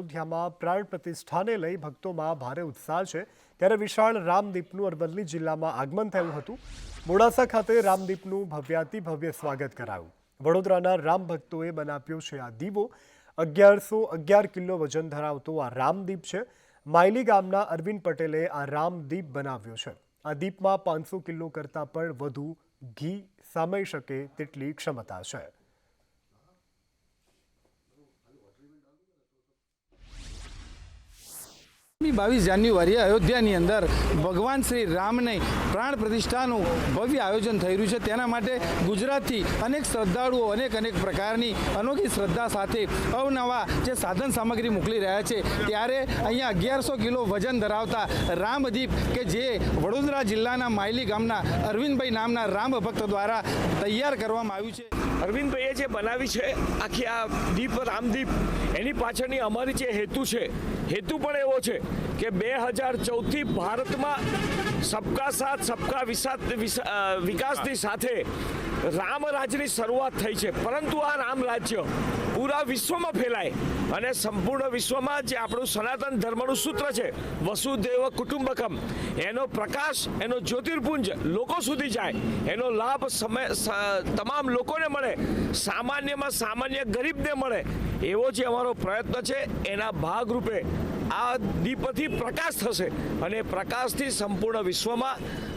અયોધ્યામાં પ્રાણ પ્રતિષ્ઠાને લઈ ભક્તોમાં ભારે ઉત્સાહ છે ત્યારે વિશાળ રામદીપનું અરવલ્લી જિલ્લામાં આગમન થયું હતું। મોડાસા ખાતે રામદીપનું ભવ્યાતિભવ્ય સ્વાગત કરાયું। વડોદરાના રામ ભક્તોએ બનાવ્યો છે આ દીવો। 1111 કિલો વજન ધરાવતો આ રામદીપ છે। માયલી ગામના અરવિંદ પટેલે આ રામદીપ બનાવ્યો છે। આ દીપમાં 500 કિલો કરતાં પણ વધુ ઘી સમાઈ શકે તેટલી ક્ષમતા છે। 22 જાન્યુઆરી અયોધ્યાની અંદર ભગવાન શ્રી રામને પ્રાણ પ્રતિષ્ઠાનું ભવ્ય આયોજન થઈ રહ્યું છે। તેના માટે ગુજરાતથી અનેક શ્રદ્ધાળુઓ અનેક પ્રકારની અનોખી શ્રદ્ધા સાથે અવનવા જે સાધન સામગ્રી મોકલી રહ્યા છે। ત્યારે અહીંયા 1100 કિલો વજન ધરાવતા રામદીપ કે જે વડોદરા જિલ્લાના માયલી ગામના અરવિંદભાઈ નામના રામ ભક્ત દ્વારા તૈયાર કરવામાં આવ્યું છે। અરવિંદભાઈએ જે બનાવી છે આખી આ દીપ રામદીપ, એની પાછળની અમારી જે હેતુ છે, હેતુ પણ એવો છે કે 2014થી ભારતમાં સબકા સાથ સબકા વિકાસની સાથે રામ રાજ્યની શરૂઆત થઈ છે। પરંતુ આ રામ રાજ્ય પૂરા વિશ્વમાં ફેલાય અને સંપૂર્ણ વિશ્વમાં જે આપણું સનાતન ધર્મનું સૂત્ર છે વસુદેવ કુટુંબકમ, એનો પ્રકાશ, એનો જ્યોતિર્પુંજ લોકો સુધી જાય, એનો લાભ તમામ લોકોને મળે, સામાન્યમાં સામાન્ય ગરીબને મળે, એવો જે અમારો પ્રયત્ન છે। એના ભાગરૂપે આ દીપથી પ્રકાશ થશે અને પ્રકાશથી સંપૂર્ણ વિશ્વમાં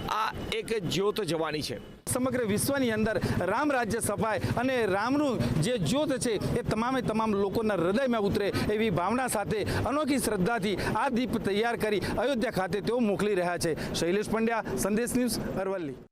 આ એક જ્યોત જવાની છે। સમગ્ર વિશ્વની અંદર રામ રાજ્ય સફાય અને રામનું જે જ્યોત છે એ તમામ લોકોના હૃદયમાં ઉતરે એવી ભાવના સાથે અનોખી શ્રદ્ધાથી આ દીપ તૈયાર કરી અયોધ્યા ખાતે તેઓ મોકલી રહ્યા છે। શૈલેષ પંડ્યા, સંદેશ ન્યૂઝ, અરવલ્લી।